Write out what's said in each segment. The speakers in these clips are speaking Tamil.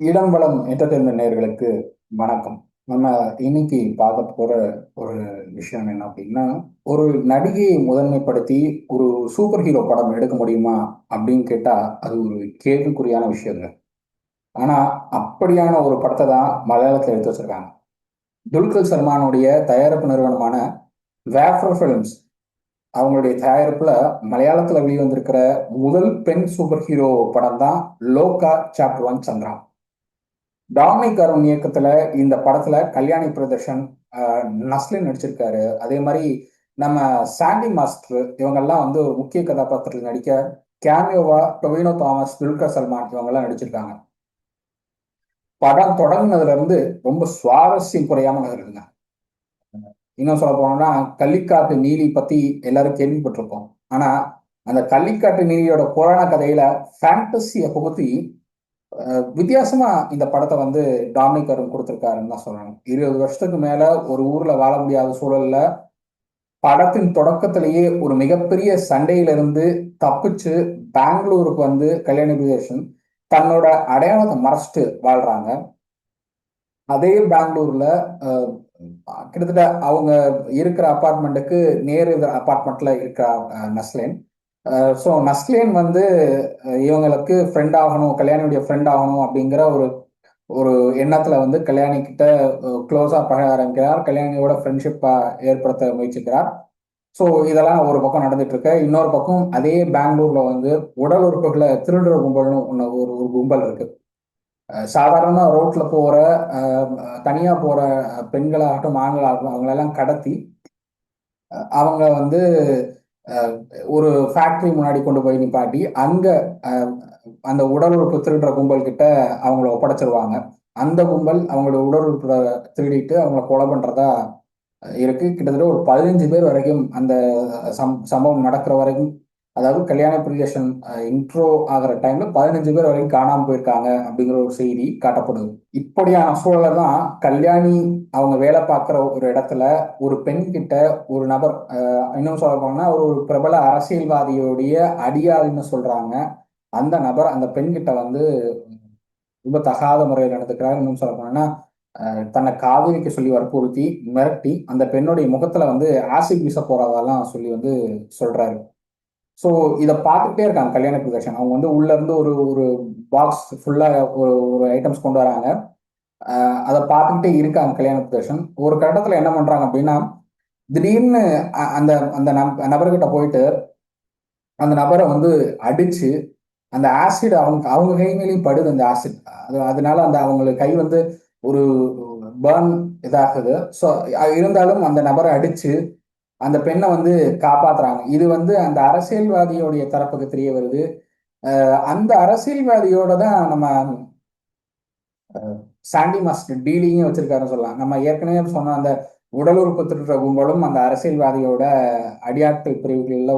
இடம் வளம் என்டர்டைன்மெண்ட் நேயர்களுக்கு வணக்கம். நம்ம இன்னைக்கு பார்க்க போற ஒரு விஷயம் என்ன அப்படின்னா, ஒரு நடிகையை முதன்மைப்படுத்தி ஒரு சூப்பர் ஹீரோ படம் எடுக்க முடியுமா அப்படின்னு கேட்டா அது ஒரு கேள்விக்குறியான விஷயங்க. ஆனா அப்படியான ஒரு படத்தை தான் மலையாளத்தில் எடுத்து வச்சிருக்காங்க. துல்கர் சல்மானுடைய தயாரிப்பு நிறுவனமான வேஃப்ரோ ஃபிலிம்ஸ் அவங்களுடைய தயாரிப்புல மலையாளத்துல வெளிவந்திருக்கிற முதல் பெண் சூப்பர் ஹீரோ படம் தான் லோகா சாப்டர் 1 சந்திரா. டாமினிக் அருண் இயக்கத்துல இந்த படத்துல கல்யாணி பிரதர்ஷன், நஸ்லின் நடிச்சிருக்காரு. அதே மாதிரி நம்ம சாண்டி மாஸ்டர் இவங்கெல்லாம் வந்து ஒரு முக்கிய கதாபாத்திரத்தில் நடிக்க கேமியோவா டொவினோ தாமஸ், துல்கர் சல்மான் இவங்கெல்லாம் நடிச்சிருக்காங்க. படம் தொடங்குனதுல இருந்து ரொம்ப சுவாரஸ்யம் குறையாம நகருதுங்க. இன்னும் சொல்ல போனோம்னா கள்ளிக்காட்டு நீலி பத்தி எல்லாரும் கேள்விப்பட்டிருப்போம். ஆனா அந்த கள்ளிக்காட்டு நீலியோட புராண கதையில ஃபேண்டசியை புகுத்தி வித்தியாசமா இந்த படத்தை வந்து டாமினிக் அருண் கொடுத்திருக்காருன்னு தான் சொல்லணும். 20 வருஷத்துக்கு மேல ஒரு ஊர்ல வாழ முடியாத சூழல்ல படத்தின் தொடக்கத்திலேயே ஒரு மிகப்பெரிய சண்டையிலிருந்து தப்பிச்சு பெங்களூருக்கு வந்து கல்யாணி பிரியதர்ஷன் தன்னோட அடையாளத்தை மறைச்சிட்டு வாழ்றாங்க. அதே பெங்களூர்ல அஹ், கிட்டத்தட்ட அவங்க இருக்கிற அபார்ட்மெண்ட்டுக்கு நேர் எதிர் அபார்ட்மெண்ட்ல இருக்கிற நஸ்லின். ஸோ நஸ்லின் வந்து இவங்களுக்கு ஃப்ரெண்ட் ஆகணும், கல்யாணியுடைய ஃப்ரெண்ட் ஆகணும் அப்படிங்கிற ஒரு ஒரு எண்ணத்துல வந்து கல்யாணி கிட்ட க்ளோஸா பழக ஆரம்பிக்கிறார். கல்யாணியோட ஃப்ரெண்ட்ஷிப்பா ஏற்படுத்த முயற்சிக்கிறார். ஸோ இதெல்லாம் ஒரு பக்கம் நடந்துட்டு இருக்கு. இன்னொரு பக்கம் அதே பெங்களூர்ல வந்து உடல் உறுப்புகளை திருடுற கும்பல்னு ஒரு ஒரு கும்பல் இருக்கு. சாதாரண ரோட்ல போற அஹ், தனியா போற பெண்களாகட்டும் ஆண்களாகட்டும் அவங்களெல்லாம் கடத்தி அவங்க வந்து அஹ், ஒரு ஃபேக்டரி முன்னாடி கொண்டு போய் நிப்பாட்டி அங்க அஹ், அந்த உடல் உறுப்பு திருடுற கும்பல் கிட்ட அவங்கள ஒப்படைச்சிருவாங்க. அந்த கும்பல் அவங்களோட உடல் உறுப்பு திருடிட்டு அவங்கள கொலை பண்றதா இருக்கு. கிட்டத்தட்ட ஒரு 15 பேர் வரைக்கும் அந்த சம்பவம் நடக்கிற வரைக்கும், அதாவது கல்யாண பிரியேஷன் இன்ட்ரோ ஆகிற டைம்ல 15 பேர் வரைக்கும் காணாம போயிருக்காங்க அப்படிங்கிற ஒரு செய்தி காட்டப்படுது. இப்படியான சூழலை தான் கல்யாணி அவங்க வேலை பார்க்குற ஒரு இடத்துல ஒரு பெண் கிட்ட ஒரு நபர், இன்னும் சொல்ல போனா ஒரு பிரபல அரசியல்வாதியோடைய அடியாள்னு சொல்றாங்க. அந்த நபர் அந்த பெண் கிட்ட வந்து ரொம்ப தகாத முறையில் நடந்துக்கிறார். இன்னும் சொல்ல போனா தன்னை காதலிக்க சொல்லி வற்புறுத்தி மிரட்டி அந்த பெண்ணுடைய முகத்துல வந்து ஆசிட் வீச போறதெல்லாம் சொல்லி வந்து சொல்றாரு. ஸோ இதை பார்த்துட்டே இருக்காங்க கல்யாண பிரதர்ஷன். அவங்க வந்து உள்ள இருந்து ஒரு ஒரு பாக்ஸ் ஃபுல்லா ஒரு ஒரு ஐட்டம்ஸ் கொண்டு வராங்க. அதை பார்த்துக்கிட்டே இருக்காங்க கல்யாண பிரதர்ஷன். ஒரு கட்டத்துல என்ன பண்றாங்க அப்படின்னா, திடீர்னு அந்த அந்த நபர்கிட்ட போயிட்டு அந்த நபரை வந்து அடிச்சு அந்த ஆசிட் அவங்க அவங்க கை மேலேயும் படுது அந்த ஆசிட். அதனால அந்த அவங்களுக்கு கை வந்து ஒரு பேர்ன் இதாகுது. ஸோ இருந்தாலும் அந்த நபரை அடிச்சு அந்த பெண்ணை வந்து காப்பாத்துறாங்க. இது வந்து அந்த அரசியல்வாதியோடைய தரப்புக்கு தெரிய வருது. அந்த அரசியல்வாதியோட தான் நம்ம சாண்டி மாஸ்டர் டீலிங்கே வச்சிருக்காருன்னு சொல்லலாம். நம்ம ஏற்கனவே சொன்ன அந்த உடல் உறுப்பு திருடுற கும்பலும் அந்த அரசியல்வாதியோட அடியாட்கள் பிரிவுகளில்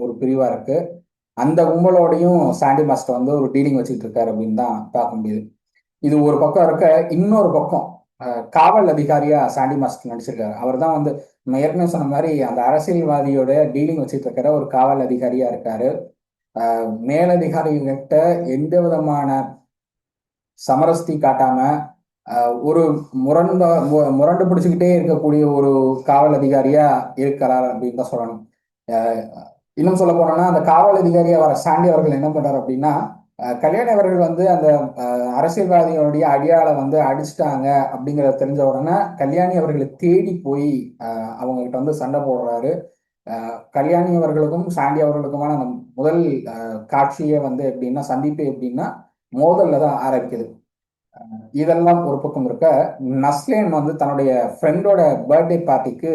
ஒரு பிரிவா இருக்கு. அந்த கும்பலோடையும் சாண்டி மாஸ்டர் வந்து ஒரு டீலிங் வச்சுட்டு இருக்காரு அப்படின்னு தான் பார்க்க முடியுது. இது ஒரு பக்கம் இருக்க, இன்னொரு பக்கம் காவல் அதிகாரியா சாண்டி மாஸ்டர் நடிச்சிருக்காரு. அவர் தான் வந்து நம்ம ஏற்கனவே சொன்ன மாதிரி அந்த அரசியல்வாதியோட டீலிங் வச்சுட்டு இருக்கிற ஒரு காவல் அதிகாரியா இருக்காரு. மேலதிகாரிகிட்ட எந்த விதமான சமரஸ்தி காட்டாம ஒரு முரண்டு பிடிச்சுக்கிட்டே இருக்கக்கூடிய ஒரு காவல் அதிகாரியா இருக்கிறார் அப்படின்னு தான் சொல்லணும். அஹ் இன்னும் சொல்ல போனோம்னா அந்த காவல் அதிகாரியா வர சாண்டி அவர்கள் என்ன பண்றாரு அப்படின்னா, கல்யாணி அவர்கள் வந்து அந்த அரசியல்வாதிகளுடைய அடியாளை வந்து அடிச்சிட்டாங்க அப்படிங்கிறத தெரிஞ்ச உடனே கல்யாணி அவர்களை தேடி போய் அவங்க கிட்ட வந்து சண்டை போடுறாரு. கல்யாணி அவர்களுக்கும் சாண்டி அவர்களுக்குமான அந்த முதல் காட்சியே வந்து எப்படின்னா, சந்திப்பு எப்படின்னா மோதல்ல தான் ஆரம்பிக்குது. இதெல்லாம் ஒரு பக்கம் இருக்க, நஸ்லேன் வந்து தன்னுடைய ஃப்ரெண்டோட பர்த்டே பார்ட்டிக்கு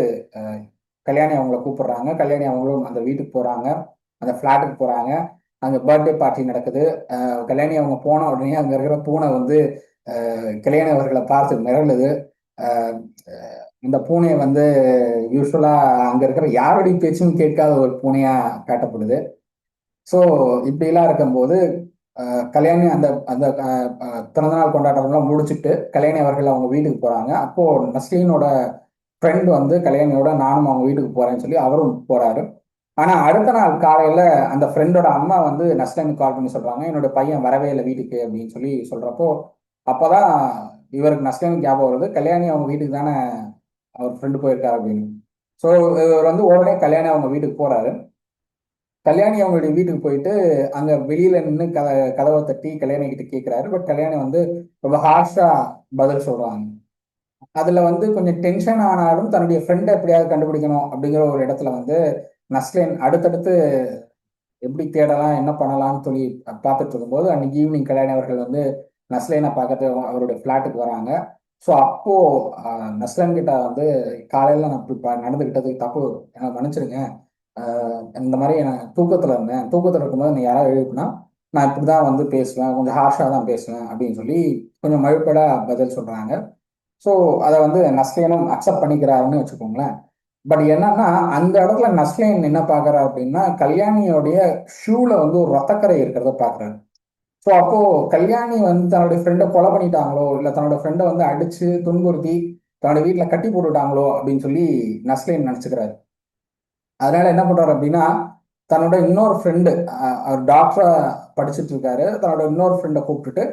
கல்யாணி அவங்கள கூப்பிடுறாங்க. கல்யாணி அவங்களும் அந்த வீட்டுக்கு போறாங்க, அந்த ஃப்ளாட்டுக்கு போறாங்க. அங்க பர்த்டே பார்ட்டி நடக்குது. கல்யாணி அவங்க போன உடனே அங்க இருக்கிற பூனை வந்து கல்யாணி அவர்களை பார்த்து மிரளுது. அஹ் இந்த பூனையை வந்து யூஸ்வலா அங்க இருக்கிற யாருடைய பேச்சும் கேட்காத ஒரு பூனையா காட்டப்படுது. ஸோ இப்படிலாம் இருக்கும்போது கல்யாணி அந்த அந்த பிறந்தநாள் கொண்டாட்டம்லாம் முடிச்சுட்டு கல்யாணி அவர்கள் அவங்க வீட்டுக்கு போறாங்க. அப்போ நஸ்லீனோட ஃப்ரெண்ட் வந்து கல்யாணியோட நானும் அவங்க வீட்டுக்கு போறேன்னு சொல்லி அவரும் போறாரு. ஆனா அடுத்த நாள் காலையில அந்த ஃப்ரெண்டோட அம்மா வந்து நஸ்லீனுக்கு கால் பண்ணி சொல்றாங்க, என்னோட பையன் வரவே இல்லை வீட்டுக்கு அப்படின்னு சொல்லி சொல்றப்போ அப்பதான் இவருக்கு நஸ்லின் ஞாபகம் வருது, கல்யாணி அவங்க வீட்டுக்கு தானே அவர் ஃப்ரெண்டு போயிருக்காரு அப்படின்னு. ஸோ இவர் வந்து உடனே கல்யாணி அவங்க வீட்டுக்கு போறாரு. கல்யாணி அவங்களுடைய வீட்டுக்கு போயிட்டு அங்க வெளியில நின்று கதவை தட்டி கல்யாணி கிட்ட கேட்கிறாரு. பட் கல்யாணி வந்து ரொம்ப ஹார்ஷா பதில் சொல்றாங்க. அதுல வந்து கொஞ்சம் டென்ஷன் ஆனாலும் தன்னுடைய ஃப்ரெண்டை எப்படியாவது கண்டுபிடிக்கணும் அப்படிங்கிற ஒரு இடத்துல வந்து நஸ்லின் அடுத்தடுத்து எப்படி தேடலாம் என்ன பண்ணலாம்னு சொல்லி பார்த்துட்டு இருக்கும்போது அன்னைக்கு ஈவினிங் கல்யாணி அவர்கள் வந்து நஸ்லினை பார்க்கறது அவருடைய ஃப்ளாட்டுக்கு வராங்க. ஸோ அப்போ நஸ்லன் கிட்ட வந்து காலையில நான் இப்படி நடந்துக்கிட்டதுக்கு தப்பு, எனக்கு மன்னிச்சிருங்க. இந்த மாதிரி நான் தூக்கத்தில் இருந்தேன், தூக்கத்தில் இருக்கும்போது நீ யாராவது எழுப்புனா நான் இப்படி தான் வந்து பேசுவேன், கொஞ்சம் ஹார்ஷாக தான் பேசுவேன் அப்படின்னு சொல்லி கொஞ்சம் மழுப்படா பதில் சொல்றாங்க. ஸோ அதை வந்து நஸ்லினும் அக்செப்ட் பண்ணிக்கிறாருன்னு வச்சுக்கோங்களேன். பட் என்னன்னா அந்த இடத்துல நஸ்லின் என்ன பாக்குறா அப்படின்னா கல்யாணியோடைய ஷூல வந்து ஒரு ரத்தக்கரை இருக்கிறத பாக்குறாரு. ஸோ அப்போ கல்யாணி வந்து தன்னுடைய ஃப்ரெண்டை கொலை பண்ணிட்டாங்களோ இல்லை தன்னோட ஃப்ரெண்டை வந்து அடிச்சு துன்புறுத்தி தன்னோட வீட்டில் கட்டி போட்டுட்டாங்களோ அப்படின்னு சொல்லி நஸ்லின் நினச்சிக்கிறாரு. அதனால என்ன பண்றாரு அப்படின்னா தன்னோட இன்னொரு ஃப்ரெண்டு, அவர் டாக்டரா படிச்சுட்டு இருக்காரு, தன்னோட இன்னொரு ஃப்ரெண்டை கூப்பிட்டுட்டு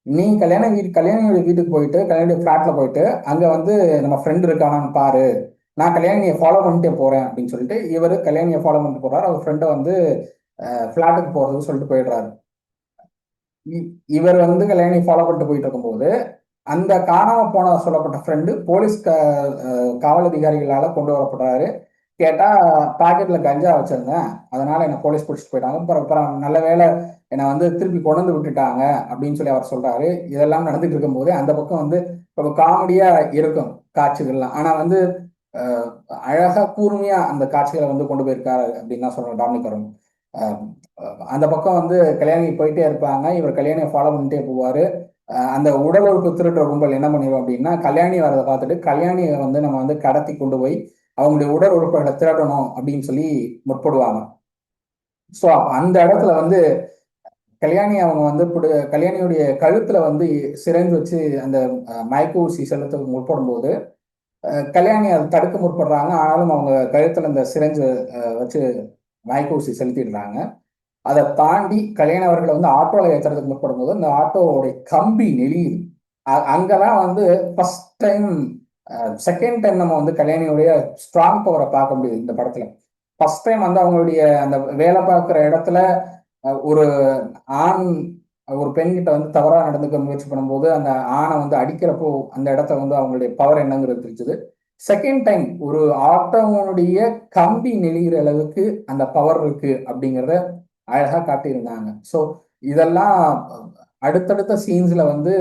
நீ கல்யாணியோட வீட்டுக்கு போயிட்டு கல்யாணியோட ஃப்ளாட்ல போயிட்டு அங்க வந்து நம்ம ஃப்ரெண்ட் இருக்கானான்னு பாரு, நான் கல்யாணியை ஃபாலோ பண்ணிட்டே போறேன் அப்படின்னு சொல்லிட்டு இவர் கல்யாணியை ஃபாலோ பண்ணிட்டு போறாரு. அவர் ஃப்ரெண்டை வந்து ஃப்ளாட்டுக்கு போறதுக்கு சொல்லிட்டு போயிடுறாரு. இவர் வந்து கல்யாணி ஃபாலோ பண்ணிட்டு போயிட்டு இருக்கும்போது அந்த காணாம போன சொல்லப்பட்ட ஃப்ரெண்டு போலீஸ் காவல் அதிகாரிகளால கொண்டு வரப்படுறாரு. கேட்டா பாக்கெட்ல கஞ்சா வச்சிருந்தேன், அதனால என்ன போலீஸ் பிடிச்சிட்டு போயிட்டாங்க, அப்புறம் அப்புறம் நல்ல வேலை என்னை வந்து திருப்பி கொண்டு வந்து விட்டுட்டாங்க அப்படின்னு சொல்லி அவர் சொல்றாரு. இதெல்லாம் நடந்துட்டு இருக்கும் போது அந்த பக்கம் வந்து ரொம்ப காமெடியா இருக்கும் காட்சிகள்லாம். ஆனா வந்து அஹ், அழகா கூர்மையா அந்த காட்சிகளை வந்து கொண்டு போயிருக்காரு அப்படின்னு தான் சொல்றோம் டாமினிக் அருண். அஹ், அந்த பக்கம் வந்து கல்யாணி போயிட்டே இருப்பாங்க, இவர் கல்யாணியை ஃபாலோ பண்ணிட்டே போவாரு. அந்த உடல் உறுப்பு திருடுற கும்பல் என்ன பண்ணிடும் அப்படின்னா கல்யாணி வரதை பார்த்துட்டு கல்யாணியை வந்து நம்ம வந்து கடத்தி கொண்டு போய் அவங்களுடைய உடல் உறுப்புகளை திரட்டணும் அப்படின்னு சொல்லி முற்படுவாங்க. ஸோ அந்த இடத்துல வந்து கல்யாணி அவங்க வந்து கல்யாணியுடைய கழுத்துல வந்து சிரஞ்சு வச்சு அந்த மயக்க ஊசி செலுத்த முற்படும் போது கல்யாணி அதை தடுக்க முற்படுறாங்க. ஆனாலும் அவங்க கழுத்துல அந்த சிரஞ்சு வச்சு மயக்க ஊசி செலுத்திடுறாங்க. அதை தாண்டி கல்யாண அவர்களை வந்து ஆட்டோல ஏற்றுறதுக்கு முற்படும் போது அந்த ஆட்டோவுடைய கம்பி நெளியுது. அங்கதான் வந்து ஃபர்ஸ்ட் டைம், செகண்ட் டைம் நம்ம வந்து கல்யாணியுடைய ஸ்ட்ராங் பவரை பார்க்க முடியுது இந்த படத்துல. ஃபர்ஸ்ட் டைம் வந்து அவங்களுடைய அந்த வேலை பார்க்குற இடத்துல ஒரு ஆண் ஒரு பெண்கிட்ட வந்து தவறா நடந்துக்க முயற்சி பண்ணும்போது அந்த ஆணை வந்து அடிக்கிறப்போ அந்த இடத்துல வந்து அவங்களுடைய பவர் என்னங்கிறது தெரிஞ்சது. செகண்ட் டைம் ஒரு ஆட்டோனுடைய கம்பி நெளிகிற அளவுக்கு அந்த பவர் இருக்கு அப்படிங்கிறத அழகா காட்டியிருந்தாங்க. ஸோ இதெல்லாம் அடுத்தடுத்த சீன்ஸ்ல வந்து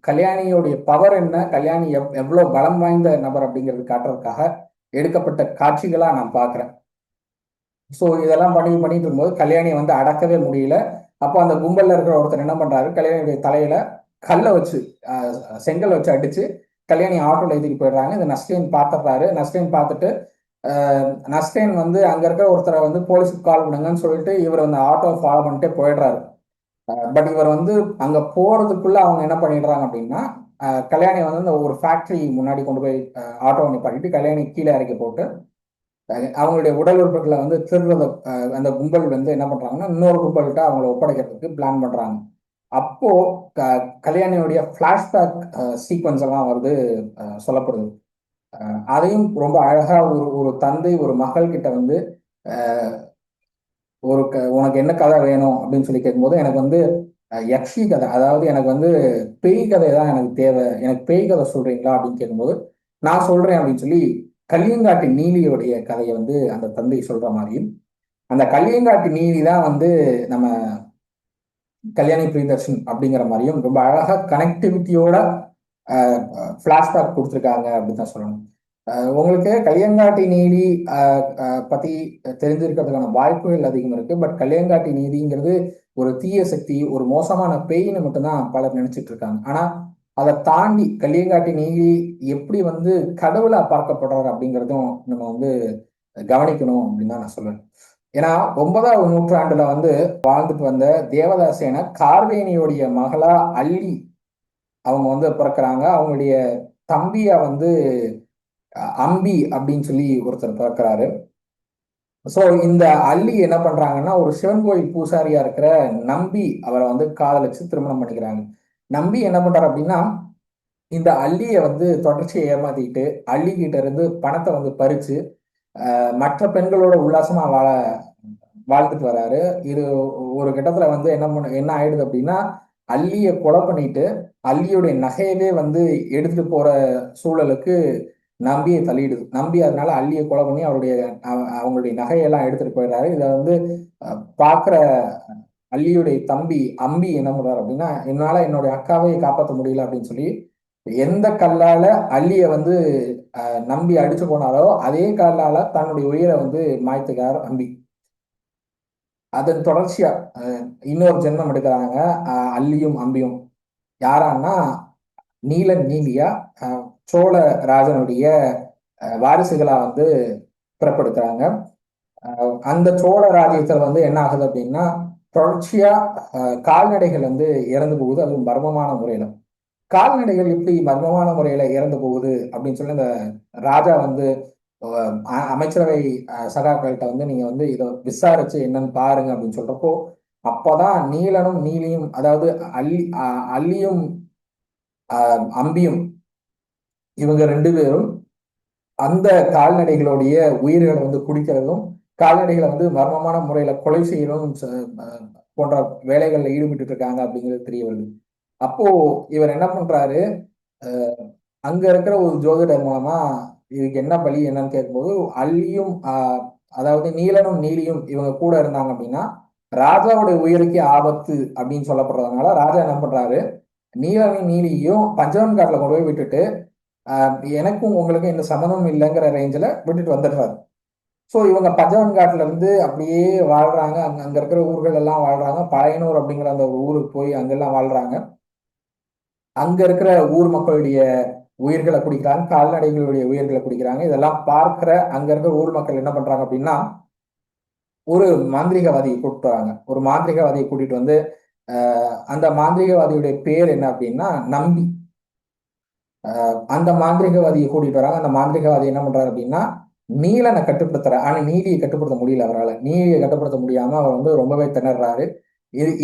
கல்யாணியோடைய பவர் என்ன, கல்யாணி எவ்வளவு பலம் வாய்ந்த நபர் அப்படிங்கிறது காட்டுறதுக்காக எடுக்கப்பட்ட காட்சிகளா நான் பாக்குறேன். ஸோ இதெல்லாம் பண்ணிட்டு இருக்கும்போது கல்யாணியை வந்து அடக்கவே முடியல. அப்போ அந்த கும்பல்ல இருக்கிற ஒருத்தர் என்ன பண்றாரு, கல்யாணியுடைய தலையில கல்லை வச்சு செங்கல் வச்சு அடிச்சு கல்யாணி ஆட்டோல ஏற்றிட்டு போயிடுறாங்க. இந்த நஸ்லின் பார்த்துடுறாரு. நஸ்லின் பார்த்துட்டு நஸ்லின் வந்து அங்க இருக்கிற ஒருத்தரை வந்து போலீஸுக்கு கால் பண்ணுங்கன்னு சொல்லிட்டு இவர் அந்த ஆட்டோ ஃபாலோ பண்ணிட்டே போயிடுறாரு. பட் இவர் வந்து அங்க போறதுக்குள்ள அவங்க என்ன பண்ணிடுறாங்க அப்படின்னா கல்யாணி வந்து அந்த ஒரு ஃபேக்டரி முன்னாடி கொண்டு போய் ஆட்டோ நிப்பாட்டிட்டு கல்யாணி கீழே இறக்கி போட்டு அவங்களுடைய உடல் உறுப்புகளை வந்து திருடுறத அந்த கும்பல் வந்து என்ன பண்றாங்கன்னா இன்னொரு கும்பல்கிட்ட அவங்கள ஒப்படைக்கிறதுக்கு பிளான் பண்றாங்க. அப்போ கல்யாணியுடைய பிளாஷ்பேக் சீக்வன்ஸ் எல்லாம் வந்து சொல்லப்படுது. அதையும் ரொம்ப அழகா ஒரு ஒரு தந்தை ஒரு மகள் கிட்ட வந்து ஒரு உனக்கு என்ன கதை வேணும் அப்படின்னு சொல்லி கேட்கும்போது எனக்கு வந்து யக்ஷி கதை, அதாவது எனக்கு வந்து பேய் கதை தான் எனக்கு தேவை, எனக்கு பேய் கதை சொல்றீங்களா அப்படின்னு கேட்கும்போது நான் சொல்றேன் அப்படின்னு சொல்லி கலியங்காட்டு நீலியோடைய கதையை வந்து அந்த தந்தை சொல்ற மாதிரியும், அந்த கலியங்காட்டு நீலி தான் வந்து நம்ம கல்யாணி பிரியதர்ஷன் அப்படிங்கிற மாதிரியும் ரொம்ப அழகா கனெக்டிவிட்டியோட ஃபிளாஷ்பேக் கொடுத்துருக்காங்க அப்படின்னு தான் சொல்லணும். உங்களுக்கு கலியங்காட்டி நீதி பத்தி தெரிஞ்சிருக்கிறதுக்கான வாய்ப்புகள் அதிகம் இருக்கு. பட் கலியங்காட்டி நீதிங்கிறது ஒரு தீய சக்தி, ஒரு மோசமான பேய்னு மட்டும்தான் பலர் நினைச்சிட்டு இருக்காங்க. ஆனா அதை தாண்டி கலியங்காட்டி நீதி எப்படி வந்து கடவுளா பார்க்கப்படுறாரு அப்படிங்கிறதும் நம்ம வந்து கவனிக்கணும் அப்படின்னு தான் நான் சொல்லுவேன். ஏன்னா 9ஆவது நூற்றாண்டுல வந்து வாழ்ந்துட்டு வந்த தேவதாசேன கார்வேணியோடைய மகளா அள்ளி அவங்க வந்து பிறக்கிறாங்க. அவங்களுடைய தம்பியா வந்து அம்பி அப்படின்னு சொல்லி ஒருத்தர் பிறக்கிறாரு. ஸோ இந்த அள்ளி என்ன பண்றாங்கன்னா ஒரு சிவன் கோயில் பூசாரியா இருக்கிற நம்பி அவரை வந்து காதலிச்சு திருமணம் பண்ணிக்கிறாங்க. நம்பி என்ன பண்றாரு அப்படின்னா இந்த அள்ளியை வந்து தொடர்ச்சியை ஏமாத்திட்டு அள்ளிக்கிட்ட இருந்து பணத்தை வந்து பறிச்சு மற்ற பெண்களோட உல்லாசமா வாழ்ந்துட்டு வராரு. இது ஒரு கட்டத்துல வந்து என்ன ஆயிடுது அப்படின்னா அள்ளிய கொலை பண்ணிட்டு அள்ளியுடைய நகையவே வந்து எடுத்துட்டு போற சூழலுக்கு நம்பியை தள்ளிடுது. நம்பி அதனால அள்ளியை கொலை பண்ணி அவங்களுடைய நகையெல்லாம் எடுத்துட்டு போயிடுறாரு. இதை வந்து பாக்குற அள்ளியுடைய தம்பி அம்பி என்ன பண்றாரு அப்படின்னா என்னால என்னுடைய அக்காவை காப்பாற்ற முடியல அப்படின்னு சொல்லி எந்த கல்லால அள்ளிய வந்து நம்பி அடிச்சு போனாரோ அதே கல்லால தன்னுடைய உயிரை வந்து மாய்த்துக்கார் அம்பி. அதன் தொடர்ச்சியா இன்னொரு ஜென்மம் எடுக்கிறாங்க அள்ளியும் அம்பியும். யாரான்னா நீலன் நீலியா சோழ ராஜனுடைய வாரிசுகளா வந்து பிறப்படுத்துறாங்க. அந்த சோழ ராஜ்யத்துல வந்து என்ன ஆகுது அப்படின்னா தொடர்ச்சியா கால்நடைகள் வந்து இறந்து போகுது, அதுவும் மர்மமான முறையில. கால்நடைகள் இப்படி மர்மமான முறையில இறந்து போகுது அப்படின்னு சொல்லி இந்த ராஜா வந்து அமைச்சரவை சகாக்கள்கிட்ட வந்து நீங்க வந்து இதை விசாரிச்சு என்னன்னு பாருங்க அப்படின்னு சொல்றப்போ அப்பதான் நீலனும் நீலியும், அதாவது அள்ளியும் அம்பியும், இவங்க ரெண்டு பேரும் அந்த கால்நடைகளுடைய உயிர்களை வந்து குடிக்கிறதும் கால்நடைகளை வந்து மர்மமான முறையில கொலை செய்யறதும் போன்ற வேலைகள்ல ஈடுபட்டு இருக்காங்க அப்படிங்கிறது தெரிய வருது. அப்போ இவர் என்ன பண்றாரு, அங்க இருக்கிற ஒரு ஜோதிடர் மூலமா இதுக்கு என்ன பலி என்னன்னு கேட்கும்போது அள்ளியும் அதாவது நீலனும் நீலியும் இவங்க கூட இருந்தாங்க அப்படின்னா ராஜாவுடைய உயிருக்கே ஆபத்து அப்படின்னு சொல்லப்படுறதுனால ராஜா என்ன பண்றாரு, நீலனையும் நீலியையும் பஞ்சவன் காட்டுல கொண்டு போய் விட்டுட்டு எனக்கும் உங்களுக்கும் எந்த சம்மந்தமும் இல்லைங்கிற ரேஞ்சில் விட்டுட்டு வந்துடுறாரு. ஸோ இவங்க பஞ்சவன் காட்டுல இருந்து அப்படியே வாழ்றாங்க. அங்க இருக்கிற ஊர்கள் எல்லாம் வாழ்றாங்க. பழையனூர் அப்படிங்கிற அந்த ஒரு ஊருக்கு போய் அங்கெல்லாம் வாழ்றாங்க. அங்க இருக்கிற ஊர் மக்களுடைய உயிர்களை குடிக்கிறாங்க, கால்நடைகளுடைய உயிர்களை குடிக்கிறாங்க. இதெல்லாம் பார்க்கிற அங்க இருக்கிற ஊர் மக்கள் என்ன பண்றாங்க அப்படின்னா ஒரு மாந்திரிகவாதியை கூப்பிட்டு வராங்க. ஒரு மாந்திரிகவாதியை கூட்டிட்டு வந்து அந்த மாந்திரிகவாதியுடைய பேர் என்ன அப்படின்னா நம்பி. அந்த மாந்திரிகவாதியை கூட்டிட்டு வராங்க. அந்த மாந்திரிகவாதி என்ன பண்றாரு அப்படின்னா நீலனை கட்டுப்படுத்துற, ஆனா நீதியை கட்டுப்படுத்த முடியல அவரால். நீதியை கட்டுப்படுத்த முடியாம அவர் வந்து ரொம்பவே திணறாரு.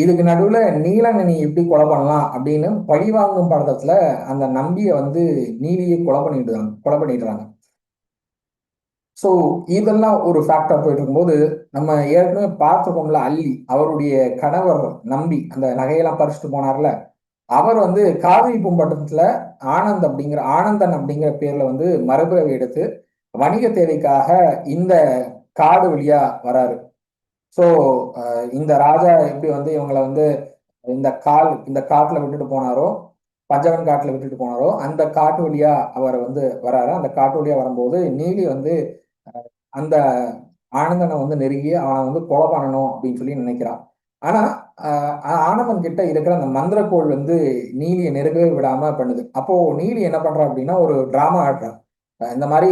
இதுக்கு நடுவுல நீலனை நீ எப்படி கொலை பண்ணலாம் அப்படின்னு பழிவாங்கும் படத்துல அந்த நம்பியை வந்து நீதியை கொலை பண்ணிடுறாங்க. ஸோ இதெல்லாம் ஒரு ஃபேக்டர் போயிட்டு இருக்கும்போது நம்ம ஏற்கனவே பார்த்துக்கோம்ல அள்ளி அவருடைய கணவர் நம்பி அந்த நகையெல்லாம் பறிச்சுட்டு போனார்ல, அவர் வந்து காவிரி பூம்பட்டினத்துல ஆனந்தன் அப்படிங்கிற பேர்ல வந்து மறுபிறவி எடுத்து வணிக தேவைக்காக இந்த காடு வழியா வராரு. ஸோ இந்த ராஜா எப்படி வந்து இவங்களை வந்து இந்த காட்டுல விட்டுட்டு போனாரோ, பஞ்சவன் காட்டுல விட்டுட்டு போனாரோ அந்த காட்டு வழியா அவர் வந்து வராரு. அந்த காட்டு வழியா வரும்போது நீலி வந்து அந்த ஆனந்தனை வந்து நெருங்கி அவனை வந்து கொலை பண்ணணும் அப்படின்னு சொல்லி நினைக்கிறான். ஆனா ஆனந்தன் கிட்ட இருக்கிற அந்த மந்திரக்கோள் வந்து நீலியை நெருங்கவே விடாம பண்ணுது. அப்போ நீலி என்ன பண்றா அப்படின்னா ஒரு டிராமா ஆடுறான். இந்த மாதிரி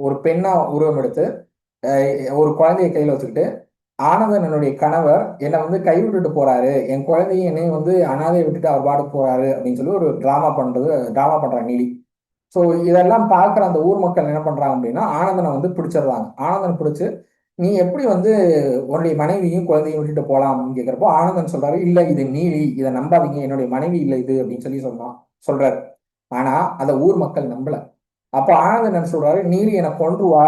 ஒரு பெண்ணா உருவம் எடுத்து ஒரு குழந்தைய கையில வச்சுக்கிட்டு ஆனந்தன் என்னுடைய கணவர் என்னை வந்து கைவிட்டுட்டு போறாரு, என் குழந்தையும் என்னையும் வந்து அனாதையை விட்டுட்டு அவர் பாட்டு போறாரு அப்படின்னு சொல்லி ஒரு டிராமா பண்றாங்க நீலி. ஸோ இதெல்லாம் பார்க்குற அந்த ஊர் மக்கள் என்ன பண்றாங்க அப்படின்னா ஆனந்தனை வந்து பிடிச்சிடுறாங்க. ஆனந்தன் பிடிச்சு நீ எப்படி வந்து உன்னுடைய மனைவியும் குழந்தையும் விட்டுட்டு போலாம் அப்படின்னு கேட்கிறப்போ ஆனந்தன் சொல்றாரு, இல்ல இது நீலி, இதை நம்பாதீங்க, என்னுடைய மனைவி இல்லை இது அப்படின்னு சொல்லி சொல்றாரு. ஆனா அந்த ஊர் மக்கள் நம்பல. அப்போ ஆனந்தன் என்ன சொல்றாரு, நீலி என்னை கொன்றுவா,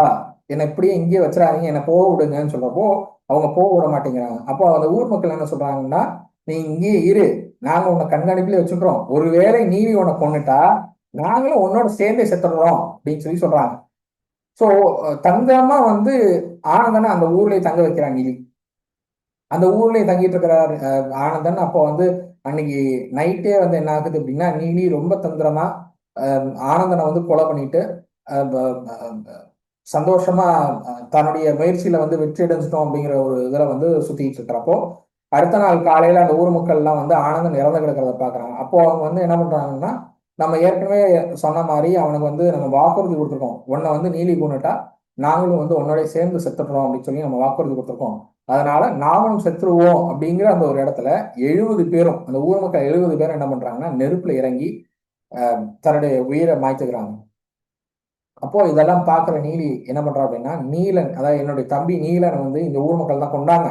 என்னை இப்படியே இங்கேயே வச்சிடாதீங்க, என்னை போக விடுங்கன்னு சொல்றப்போ அவங்க போக விட மாட்டேங்கிறாங்க. அப்போ அந்த ஊர் மக்கள் என்ன சொல்றாங்கன்னா நீ இங்கேயே இரு, நாங்க உன்னை கண்காணிப்புல வச்சுக்கிறோம், ஒருவேளை நீலி உன்னை கொண்டுட்டா நாங்களும் உன்னோட சேர்ந்தே செத்துடுறோம் அப்படின்னு சொல்லி சொல்றாங்க. ஸோ தங்கமா வந்து ஆனந்தனை அந்த ஊர்லயே தங்க வைக்கிறாங்க நீலி. அந்த ஊர்லயே தங்கிட்டு இருக்கிறார் ஆனந்தன். அப்போ வந்து அன்னைக்கு நைட்டே வந்து என்ன ஆகுது அப்படின்னா நீலி ரொம்ப தந்திரமா ஆனந்தனை வந்து கொலை பண்ணிட்டு சந்தோஷமா தன்னுடைய முயற்சியில வந்து வெற்றி அடைஞ்சிட்டோம் அப்படிங்கிற ஒரு இதுல வந்து சுத்திட்டு இருக்கிறப்போ அடுத்த நாள் காலையில அந்த ஊர் மக்கள் எல்லாம் வந்து ஆனந்தன் இறந்து கிடக்கிறத பாக்குறாங்க. அப்போ அவங்க வந்து என்ன பண்றாங்கன்னா நம்ம ஏற்கனவே சொன்ன மாதிரி அவனுக்கு வந்து நம்ம வாக்குறுதி கொடுத்துருக்கோம், உன்னை வந்து நீலி கொண்டுட்டா நாங்களும் வந்து உன்னோட சேர்ந்து செத்துடுறோம் அப்படின்னு சொல்லி நம்ம வாக்குறுதி கொடுத்துருக்கோம், அதனால நாமளும் செத்துருவோம் அப்படிங்கிற அந்த ஒரு இடத்துல 70 பேரும் அந்த ஊர் மக்கள் 70 பேரும் என்ன பண்றாங்கன்னா நெருப்புல இறங்கி தன்னுடைய உயிரை மாய்த்துக்கிறாங்க. அப்போ இதெல்லாம் பார்க்குற நீலி என்ன பண்றா அப்படின்னா நீலன், அதாவது என்னுடைய தம்பி நீலன் வந்து இந்த ஊர் மக்கள் தான் கொண்டாங்க,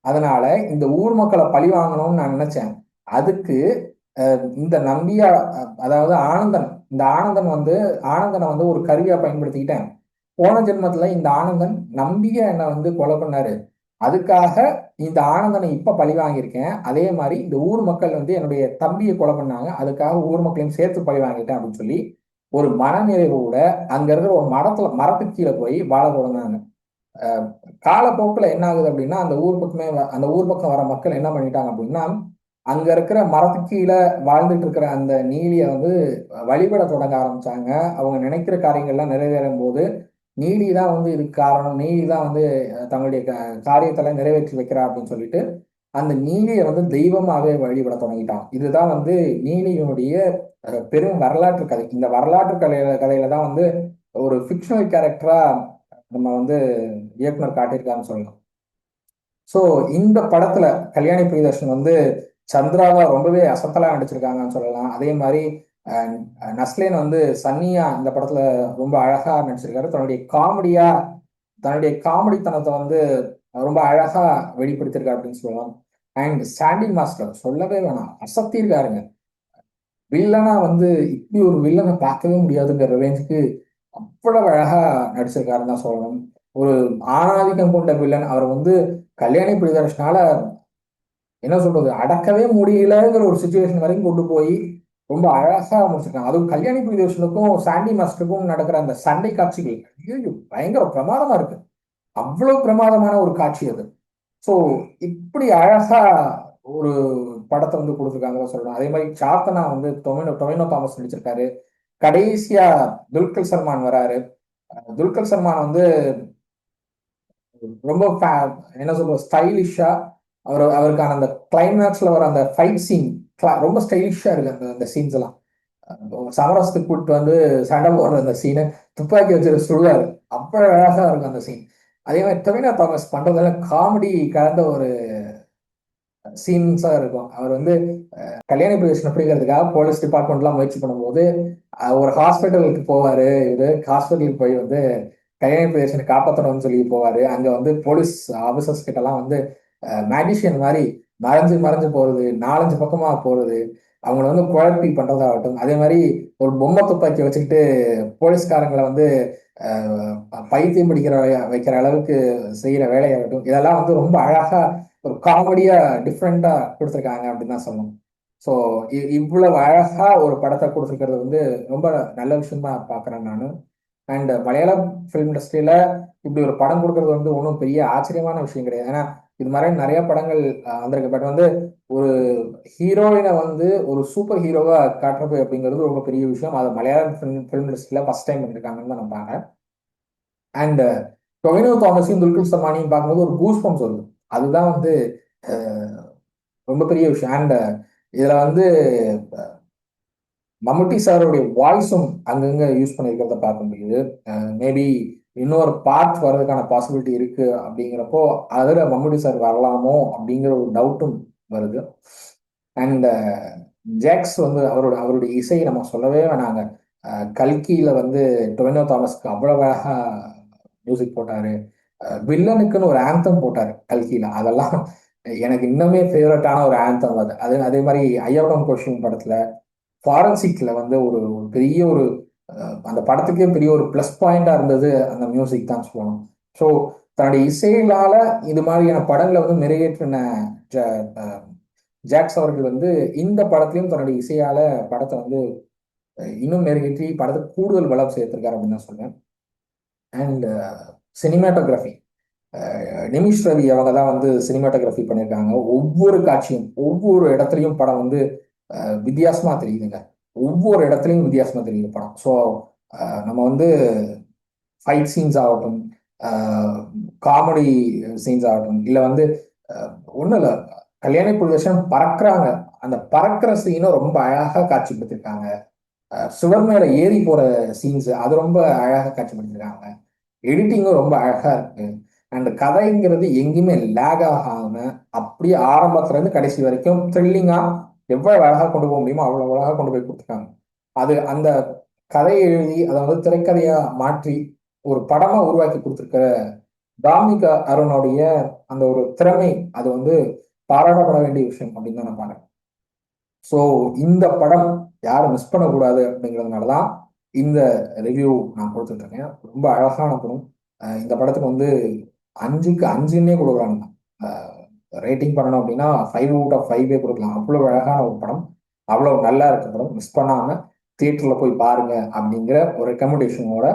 அதனால இந்த ஊர் மக்களை பழி வாங்கணும்னு நான் நினைச்சேன், அதுக்கு இந்த நம்பியா, அதாவது ஆனந்தன், இந்த ஆனந்தன் வந்து ஆனந்தனை வந்து ஒரு கருவியா பயன்படுத்திக்கிட்டேன். போன ஜென்மத்துல இந்த ஆனந்தன் நம்பிய என்னை வந்து கொலை பண்ணாரு, அதுக்காக இந்த ஆனந்தனை இப்ப பழி வாங்கியிருக்கேன். அதே மாதிரி இந்த ஊர் மக்கள் வந்து என்னுடைய தம்பியை கொலை பண்ணாங்க, அதுக்காக ஊர் மக்களையும் சேர்த்து பழி வாங்கிட்டேன் அப்படின்னு சொல்லி ஒரு மனநிறைவோட அங்க இருக்கிற ஒரு மரத்துக்கு கீழே போய் வாழ தொடங்கினாங்க. காலப்போக்கில் என்ன ஆகுது அப்படின்னா, அந்த ஊர் பக்கம் வர மக்கள் என்ன பண்ணிட்டாங்க அப்படின்னா, அங்க இருக்கிற மரத்துக்கு கீழே வாழ்ந்துட்டு இருக்கிற அந்த நீலியை வந்து வழிபட தொடங்க ஆரம்பிச்சாங்க. அவங்க நினைக்கிற காரியங்கள்லாம் நிறைவேறும் போது நீலி தான் வந்து இதுக்கு காரணம், நீலி தான் வந்து தங்களுடைய காரியத்தெல்லாம் நிறைவேற்றி வைக்கிறா அப்படின்னு சொல்லிட்டு அந்த நீலியை வந்து தெய்வமாவே வழிபட தொடங்கிட்டான். இதுதான் வந்து நீலியினுடைய பெரும் வரலாற்று கதை. இந்த வரலாற்று கதையில தான் வந்து ஒரு ஃபிக்ஷனல் கேரக்டரா நம்ம வந்து இயக்குனர் காட்டியிருக்கான்னு சொல்லலாம். ஸோ இந்த படத்துல கல்யாணி பிரியதர்ஷன் வந்து சந்திராவா ரொம்பவே அசத்தலா நடிச்சிருக்காங்கன்னு சொல்லலாம். அதே மாதிரி நஸ்லேன் வந்து சன்னியா இந்த படத்துல ரொம்ப அழகா நடிச்சிருக்காரு. தன்னுடைய காமெடித்தனத்தை வந்து ரொம்ப அழகா வெளிப்படுத்திருக்காரு அப்படின்னு சொல்லலாம். அண்ட் சாண்டி மாஸ்டர் சொல்லவே வேணாம், அசத்திருக்காருங்க. வில்லனா வந்து இப்படி ஒரு வில்லனை பார்க்கவே முடியாதுங்கிற ரேஞ்சுக்கு அவ்வளவு அழகா நடிச்சிருக்காருன்னு தான் சொல்லணும். ஒரு ஆணாதிக்கம் கொண்ட வில்லன் அவர் வந்து கல்யாணி பிரியதர்ஷனால என்ன சொல்றது அடக்கவே முடியலங்கிற ஒரு சுச்சுவேஷன் வரைக்கும் கொண்டு போய் ரொம்ப அழகா முடிச்சிருக்காங்க. அதுவும் கல்யாணி பிரியதர்ஷனுக்கும் சாண்டி மாஸ்டருக்கும் நடக்கிற அந்த சண்டை காட்சிகள் ஐயோ பயங்கர பிரமாதமா இருக்கு. அவ்வளவு பிரமாதமான ஒரு காட்சி அது. ஸோ இப்படி அழகா ஒரு படத்தை வந்து கொடுத்துருக்காங்க சொல்லணும். அதே மாதிரி சாத்தனா வந்து டொமினோ தாமஸ் நடிச்சிருக்காரு. கடைசியா துல்கர் சல்மான் வராரு. துல்கர் சல்மான் வந்து ரொம்ப என்ன சொல்றது ஸ்டைலிஷா அவருக்கான அந்த கிளைமேக்ஸ்ல வர அந்த ஃபைட் சீன் ரொம்ப ஸ்டைலிஷா இருக்கு. அந்த சீன்ஸ் எல்லாம் சமரசத்துக்கு கூப்பிட்டு வந்து சண்டை போடுற அந்த சீனு, துப்பாக்கி வச்சு சுடுவாரு, அவ்வளவு அழகா இருக்கும் அந்த சீன். அதே மாதிரி டொவினோ தாமஸ் பண்றதெல்லாம் காமெடி கலந்த ஒரு சீன்ஸா இருக்கும். அவர் வந்து கல்யாண பிரவேசம் அப்படிங்கிறதுக்காக போலீஸ் டிபார்ட்மெண்ட்லாம் முயற்சி பண்ணும்போது ஒரு ஹாஸ்பிட்டலுக்கு போவாரு. இவரு ஹாஸ்பிட்டலுக்கு போய் வந்து கல்யாண பிரவேசனை காப்பாற்றணும்னு சொல்லி போவாரு. அங்க வந்து போலீஸ் ஆபீசர்ஸ் கிட்ட எல்லாம் வந்து மேஜிஷியன் மாதிரி மறைஞ்சு மறைஞ்சு போறது, நாலஞ்சு பக்கமா போறது, அவங்கள வந்து குழப்பி பண்றதாகட்டும். அதே மாதிரி ஒரு பொம்மை துப்பாக்கி வச்சுக்கிட்டு போலீஸ்காரங்களை வந்து பைத்தியம் பிடிக்கிற வைக்கிற அளவுக்கு செய்யற வேலையாகட்டும், இதெல்லாம் வந்து ரொம்ப அழகா ஒரு காமெடியா டிஃப்ரெண்டா கொடுத்துருக்காங்க அப்படின்னு தான் சொல்லணும். ஸோ இவ்வளவு அழகா ஒரு படத்தை கொடுத்துருக்கிறது வந்து ரொம்ப நல்ல விஷயமா பார்க்குறேன் நான். அண்ட் மலையாளம் ஃபிலிம் இண்டஸ்ட்ரியில இப்படி ஒரு படம் கொடுக்கறது வந்து ஒன்றும் பெரிய ஆச்சரியமான விஷயம் கிடையாது. ஏன்னா இது மாதிரி நிறைய படங்கள் வந்திருக்கு. பட் வந்து ஒரு ஹீரோயினை வந்து ஒரு சூப்பர் ஹீரோவா காட்டுறது அப்படிங்கிறது ரொம்ப பெரிய விஷயம். அது மலையாளம் ஃபிலிம் இண்டஸ்ட்ரியில ஃபர்ஸ்ட் டைம் பண்ணிருக்காங்கன்னு தான் நான் பார்க்குறேன். அண்ட் டொவினோ தாமஸையும் துல்கர் சல்மானையும் பார்க்கும்போது ஒரு கூஸ் பம்ப்ஸ் வருது. அதுதான் வந்து ரொம்ப பெரிய விஷயம். அண்ட் இதுல வந்து மம்முட்டி சாருடைய வாய்ஸும் அங்கங்க யூஸ் பண்ணியிருக்கிறத பார்க்க முடியுது. மேபி இன்னொரு பார்ட் வர்றதுக்கான பாசிபிலிட்டி இருக்கு அப்படிங்கிறப்போ அதில் மம்முட்டி சார் வரலாமோ அப்படிங்கிற ஒரு டவுட்டும் வருது. அண்ட் ஜாக்ஸ் வந்து அவருடைய இசை நம்ம சொல்லவே வேணாங்க. கல்கியில வந்து டொவினோ தாமஸ்க்கு அவ்வளவு அழகா மியூசிக் போட்டாரு. வில்லனுக்குன்னு ஒரு ஆந்தம் போட்டாரு கல்கியில. அதெல்லாம் எனக்கு இன்னுமே ஃபேவரட்டான ஒரு ஆந்தம் அது. அதே மாதிரி ஐயப்பன் கோஷின் படத்துல ஃபாரன்சிக்ல வந்து ஒரு பெரிய ஒரு அந்த படத்துக்கே பெரிய ஒரு ப்ளஸ் பாயிண்டா இருந்தது அந்த மியூசிக் தான் சொல்லணும். ஸோ தன்னுடைய இசையினால இது மாதிரியான படங்களை வந்து மெருகேற்றின ஜாக்ஸ் அவர்கள் வந்து இந்த படத்திலையும் தன்னுடைய இசையால படத்தை வந்து இன்னும் மெருகேற்றி படத்துக்கு கூடுதல் பலம் சேர்த்திருக்காரு அப்படின்னு தான் சொல்றேன். அண்ட் சினிமாட்டோகிராஃபி நிமிஷ் ரவி அவங்க தான் வந்து சினிமாட்டோகிராஃபி பண்ணியிருக்காங்க. ஒவ்வொரு காட்சியும் ஒவ்வொரு இடத்துலையும் படம் வந்து வித்தியாசமா தெரியுதுங்க. ஒவ்வொரு இடத்துலையும் வித்தியாசமா தெரியுது படம். ஸோ நம்ம வந்து ஃபைட் சீன்ஸ் ஆகட்டும், காமெடி சீன்ஸ் ஆகட்டும், இல்லை வந்து ஒன்றும் இல்லை, கல்யாணி புருஷன் பறக்குறாங்க, அந்த பறக்கிற சீனும் ரொம்ப அழகாக காட்சிப்படுத்திருக்காங்க. சுவர் மேல ஏறி போற சீன்ஸ் அது ரொம்ப அழகாக காட்சிப்படுத்திருக்காங்க. எடிட்டிங்கும் ரொம்ப அழகா இருக்கு. அண்ட் கதைங்கிறது எங்கேயுமே லேக் ஆகாம அப்படியே ஆரம்பத்துல இருந்து கடைசி வரைக்கும் த்ரில்லிங்கா எவ்வளவு அழகா கொண்டு போக முடியுமோ அவ்வளவு அழகா கொண்டு போய் கொடுத்துருக்காங்க. அது அந்த கதையை எழுதி அதை வந்து திரைக்கதையா மாற்றி ஒரு படமா உருவாக்கி கொடுத்துருக்கிற தாமிக அருணுடைய அந்த ஒரு திறமை அது வந்து பாராட்டப்பட வேண்டிய விஷயம் அப்படின்னு தான் நான் பாக்குறேன். ஸோ இந்த படம் யாரும் மிஸ் பண்ணக்கூடாது அப்படிங்கிறதுனால தான் இந்த ரிவ்யூ நான் கொடுத்துட்டு இருக்கேன். ரொம்ப அழகான படம். இந்த படத்துக்கு வந்து 5க்கு 5ன்னே கொடுக்குறாங்க. ரேட்டிங் பண்ணணும் அப்படின்னா 5 அவுட் ஆஃப் 5 கொடுக்கலாம். அவ்வளோ அழகான ஒரு படம், அவ்வளோ நல்லா இருக்க படம். மிஸ் பண்ணாம தியேட்டர்ல போய் பாருங்க அப்படிங்கிற ஒரு ரெக்கமெண்டேஷனோட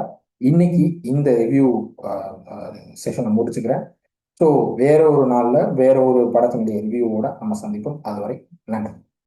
இன்னைக்கு இந்த ரிவ்யூ செஷனை முடிச்சுக்கிறேன். ஸோ வேற ஒரு நாள்ல வேற ஒரு படத்தினுடைய ரிவ்யூவோட நம்ம சந்திப்போம். அதுவரை நன்றி.